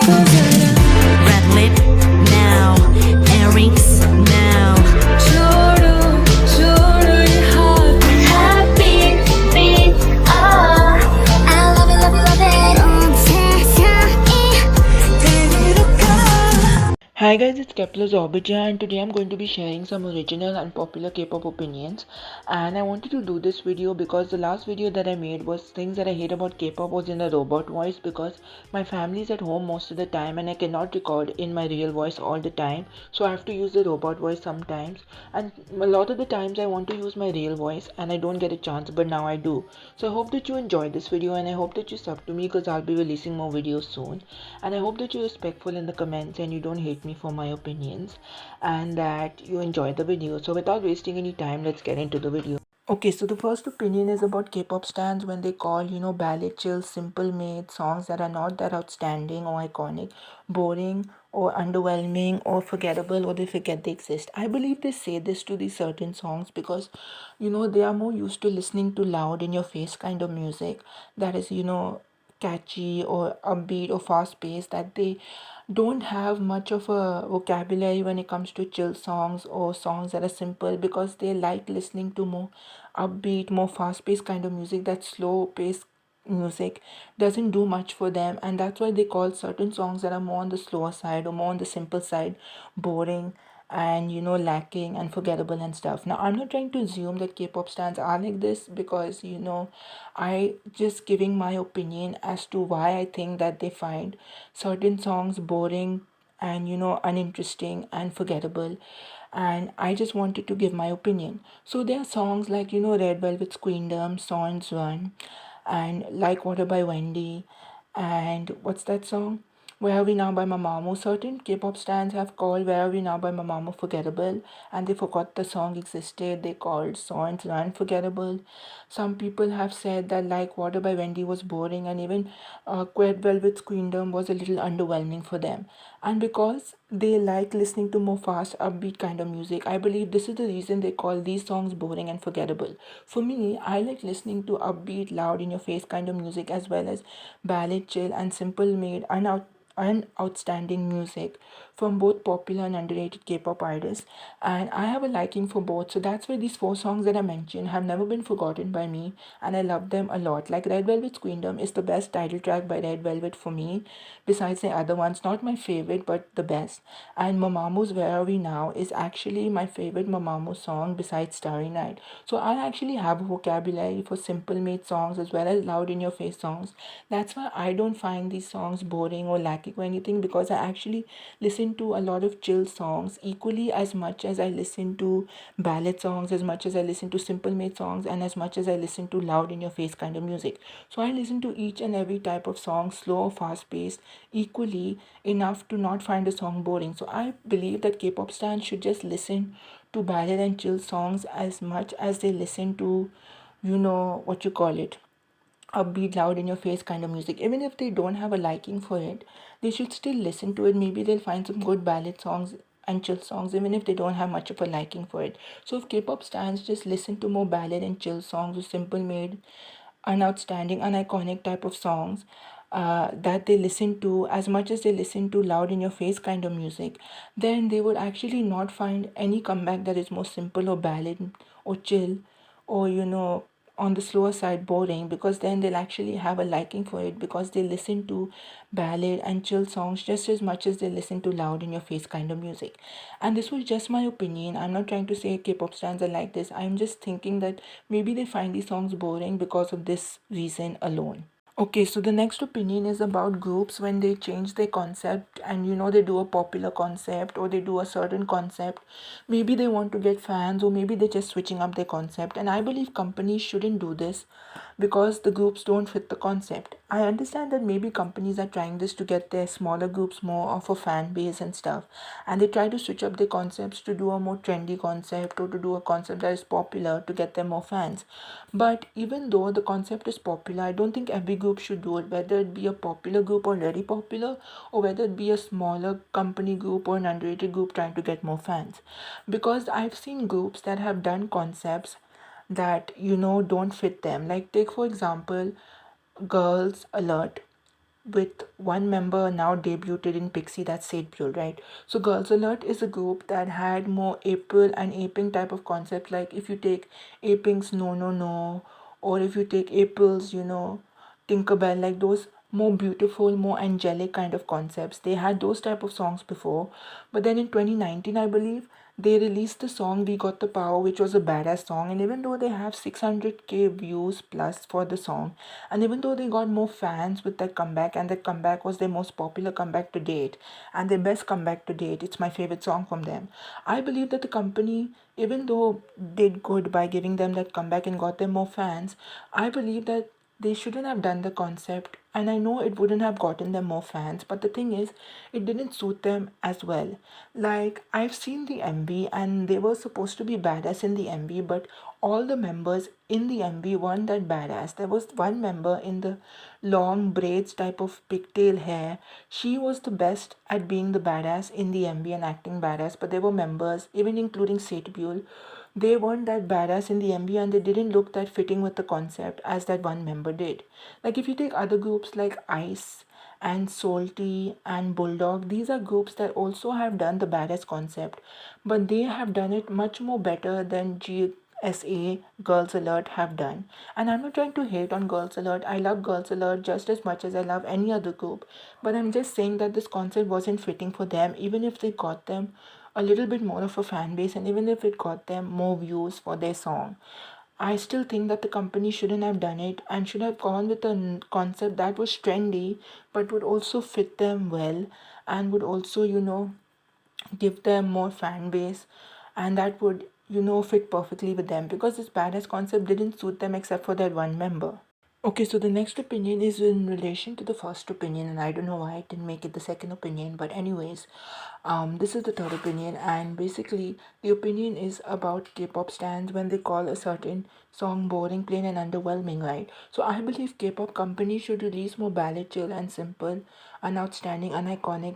Red lip now, earrings now. Choro, choro ye heart. Happy beat, I love it, love it, love it. Hi guys, it's Kepler's Orbit here, and today I'm going to be sharing some original and popular K-pop opinions. And I wanted to do this video because the last video that I made was things that I hate about K-pop was in a robot voice, because my family is at home most of the time and I cannot record in my real voice all the time, so I have to use the robot voice sometimes. And a lot of the times I want to use my real voice and I don't get a chance, but now I do. So I hope that you enjoyed this video, and I hope that you sub to me because I'll be releasing more videos soon. And I hope that you're respectful in the comments and you don't hate me for my opinions, and that you enjoy the video. So without wasting any time, let's get into the video. Okay, so the first opinion is about K-pop stans when they call, ballad chill, simple made songs that are not that outstanding or iconic, boring or underwhelming or forgettable, or they forget they exist. I believe they say this to these certain songs because, they are more used to listening to loud in your face kind of music that is, catchy or upbeat or fast paced, that they don't have much of a vocabulary when it comes to chill songs or songs that are simple, because they like listening to more upbeat, more fast paced kind of music. That slow paced music doesn't do much for them, and that's why they call certain songs that are more on the slower side or more on the simple side boring and lacking and forgettable and stuff. Now, I'm not trying to assume that K-pop stans are like this, because I just giving my opinion as to why I think that they find certain songs boring and uninteresting and forgettable, and I just wanted to give my opinion. So there are songs like Red Velvet's Queendom, Songs Run, and Like Water by Wendy, and what's that song? Where Are We Now by Mamamoo. Certain K-pop stans have called Where Are We Now by Mamamoo forgettable, and they forgot the song existed. They called Songs Run forgettable. Some people have said that Like Water by Wendy was boring, and even Red Velvet's Queendom was a little underwhelming for them. And because they like listening to more fast, upbeat kind of music, I believe this is the reason they call these songs boring and forgettable. For me, I like listening to upbeat, loud, in your face kind of music, as well as ballad, chill, and simple made, outstanding music from both popular and underrated K-pop artists, and I have a liking for both. So that's why these four songs that I mentioned have never been forgotten by me, and I love them a lot. Like Red Velvet's Queendom is the best title track by Red Velvet for me, besides the other ones. Not my favorite, but the best. And Mamamoo's Where Are We Now is actually my favorite Mamamoo song besides Starry Night. So I actually have a vocabulary for simple made songs as well as loud in your face songs. That's why I don't find these songs boring or lacking or anything, because I actually listen to a lot of chill songs equally as much as I listen to ballad songs, as much as I listen to simple made songs, and as much as I listen to loud in your face kind of music. So I listen to each and every type of song, slow or fast paced, equally enough to not find a song boring. So I believe that K-pop stans should just listen to ballad and chill songs as much as they listen to, what you call it, upbeat, loud in your face kind of music. Even if they don't have a liking for it, they should still listen to it. Maybe they'll find some good ballad songs and chill songs, even if they don't have much of a liking for it. So if K-pop stans just listen to more ballad and chill songs, or simple made, outstanding, iconic type of songs, that they listen to as much as they listen to loud in your face kind of music, then they would actually not find any comeback that is more simple or ballad or chill, or on the slower side boring, because then they'll actually have a liking for it, because they listen to ballad and chill songs just as much as they listen to loud in your face kind of music. And this was just my opinion. I'm not trying to say K-pop stans are like this. I'm just thinking that maybe they find these songs boring because of this reason alone. Okay, so the next opinion is about groups when they change their concept, and they do a popular concept or they do a certain concept. Maybe they want to get fans, or maybe they're just switching up their concept. And I believe companies shouldn't do this because the groups don't fit the concept. I understand that maybe companies are trying this to get their smaller groups more of a fan base and stuff, and they try to switch up their concepts to do a more trendy concept or to do a concept that is popular to get them more fans. But even though the concept is popular, I don't think every group should do it, whether it be a popular group already popular, or whether it be a smaller company group or an underrated group trying to get more fans. Because I've seen groups that have done concepts that don't fit them. Like, take for example Girls Alert. with one member now debuted in Pixie, that's April, right? So Girls Alert is a group that had more April and aping type of concept. Like if you take aping's No No No, or if you take April's, Tinkerbell, like those more beautiful, more angelic kind of concepts. They had those type of songs before. But then in 2019, I believe, they released the song We Got the Power, which was a badass song. And even though they have 600k views plus for the song, and even though they got more fans with that comeback, and that comeback was their most popular comeback to date, and their best comeback to date, it's my favorite song from them. I believe that the company, even though did good by giving them that comeback and got them more fans, I believe that they shouldn't have done the concept, and I know it wouldn't have gotten them more fans, but the thing is, it didn't suit them as well. Like, I've seen the MV, and they were supposed to be badass in the MV, but all the members in the MV weren't that badass. There was one member in the long braids type of pigtail hair. She was the best at being the badass in the MV and acting badass, but there were members, even including Satebule, they weren't that badass in the MV, and they didn't look that fitting with the concept as that one member did. Like if you take other groups like Ice and Salty and Bulldog, these are groups that also have done the badass concept, but they have done it much more better than GSA Girls Alert have done. And I'm not trying to hate on Girls Alert. I love Girls Alert just as much as I love any other group. But I'm just saying that this concept wasn't fitting for them, even if they got them a little bit more of a fan base, and even if it got them more views for their song. I still think that the company shouldn't have done it and should have gone with a concept that was trendy but would also fit them well, and would also, give them more fan base, and that would, fit perfectly with them, because this badass concept didn't suit them except for that one member. Okay, so the next opinion is in relation to the first opinion, and I don't know why I didn't make it the second opinion, but anyways, this is the third opinion, and basically, the opinion is about K-pop stands when they call a certain song boring, plain, and underwhelming, right? So I believe K-pop companies should release more ballad, chill, and simple, and outstanding, and iconic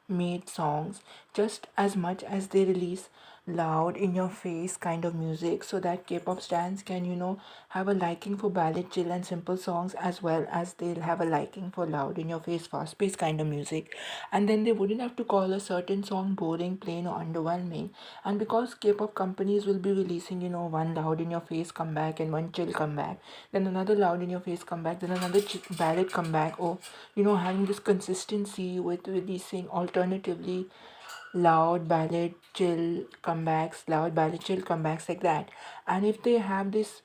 made songs just as much as they release loud in your face kind of music, so that K-pop stans can, have a liking for ballad, chill, and simple songs, as well as they'll have a liking for loud in your face, fast paced kind of music. And then they wouldn't have to call a certain song boring, plain, or underwhelming. And because K-pop companies will be releasing, one loud in your face comeback and one chill comeback, then another loud in your face comeback, then another ballad comeback, or having this consistency with releasing alternatively loud ballad chill comebacks, loud ballad chill comebacks, like that. And if they have this,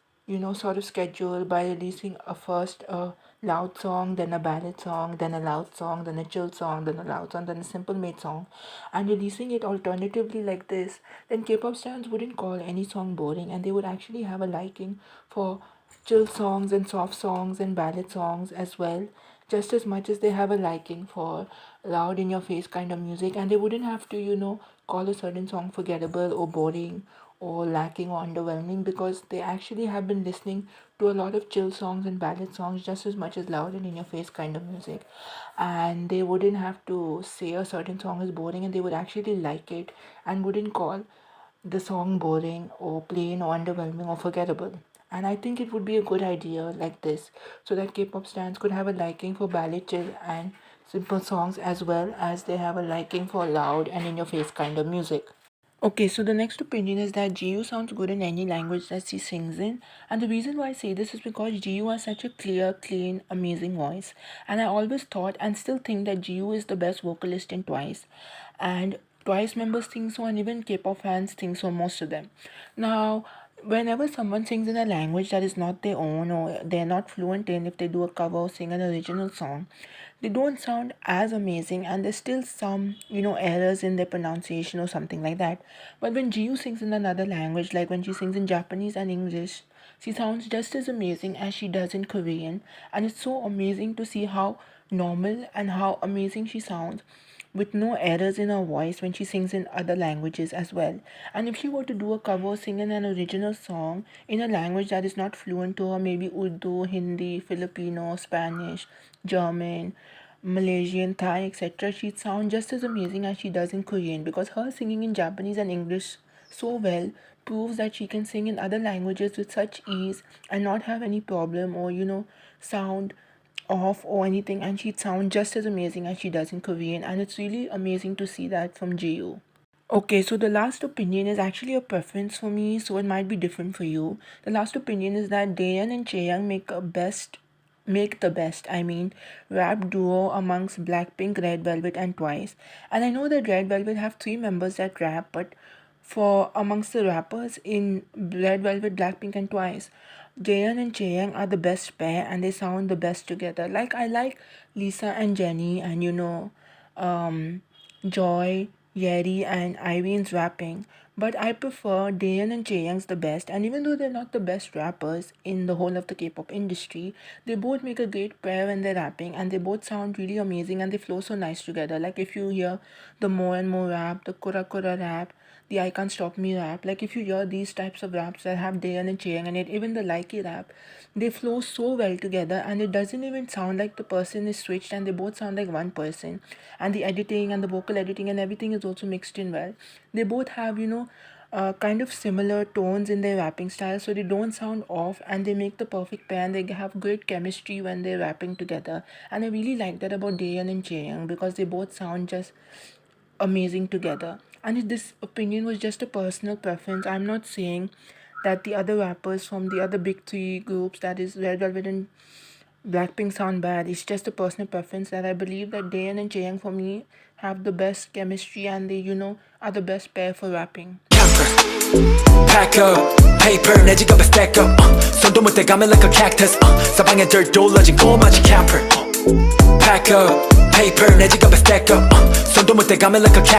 sort of schedule by releasing first a loud song, then a ballad song, then a loud song, then a chill song, then a loud song, then a simple made song, and releasing it alternatively like this, then K-pop stars wouldn't call any song boring, and they would actually have a liking for chill songs and soft songs and ballad songs as well, just as much as they have a liking for loud in your face kind of music. And they wouldn't have to, call a certain song forgettable or boring or lacking or underwhelming, because they actually have been listening to a lot of chill songs and ballad songs just as much as loud and in your face kind of music. And they wouldn't have to say a certain song is boring, and they would actually like it and wouldn't call the song boring or plain or underwhelming or forgettable. And I think it would be a good idea like this, so that K-pop stans could have a liking for ballad, chill, and simple songs, as well as they have a liking for loud and in your face kind of music. Okay, so the next opinion is that GU sounds good in any language that she sings in. And the reason why I say this is because GU has such a clear, clean, amazing voice. And I always thought and still think that GU is the best vocalist in Twice. And Twice members think so, and even K-pop fans think so, most of them. Now, whenever someone sings in a language that is not their own, or they're not fluent in, if they do a cover or sing an original song, they don't sound as amazing, and there's still some, errors in their pronunciation or something like that. But when Jiu sings in another language, like when she sings in Japanese and English, she sounds just as amazing as she does in Korean. And it's so amazing to see how normal and how amazing she sounds with no errors in her voice when she sings in other languages as well. And if she were to do a cover singing an original song in a language that is not fluent to her, maybe Urdu, Hindi, Filipino, Spanish, German, Malaysian, Thai, etc., she'd sound just as amazing as she does in Korean, because her singing in Japanese and English so well proves that she can sing in other languages with such ease and not have any problem, or sound off or anything, and she'd sound just as amazing as she does in Korean, and it's really amazing to see that from Jiu. Okay, so the last opinion is actually a preference for me, so it might be different for you. The last opinion is that Daeyeon and Chaeyoung make the best, rap duo amongst Blackpink, Red Velvet, and Twice. And I know that Red Velvet have three members that rap, but for amongst the rappers in Red Velvet, Blackpink, and Twice, Jaeyeon and Chaeyoung are the best pair, and they sound the best together. Like I like Lisa and Jenny, and Joy, Yeri, and Irene's rapping, but I prefer Daeyeon and Chaeyoung's the best. And even though they're not the best rappers in the whole of the K-pop industry, they both make a great pair when they're rapping, and they both sound really amazing, and they flow so nice together. Like if you hear the More and More rap, the Kura Kura rap, the I Can't Stop Me rap, like if you hear these types of raps that have Daeyeon and Chaeyoung in it, even the Likey rap, they flow so well together, and it doesn't even sound like the person is switched, and they both sound like one person. And the editing and the vocal editing and everything is also mixed in well. They both have kind of similar tones in their rapping style, so they don't sound off, and they make the perfect pair, and they have great chemistry when they're rapping together. And I really like that about Daeyeon and Chaeyoung, because they both sound just amazing together. And if this opinion was just a personal preference, I'm not saying that the other rappers from the other big three groups, that is Red Velvet and Blackpink, sound bad. It's just a personal preference that I believe that Daeyeon and Chaeyoung for me have the best chemistry, and they are the best pair for rapping. Pack up paper 내 지갑에 stack up 손도 못 대가면 like a cactus 사방에 dirt 돌러진 꼬마지 camper Pack up paper 내 지갑에 stack up 손도 못 대가면 like a cactus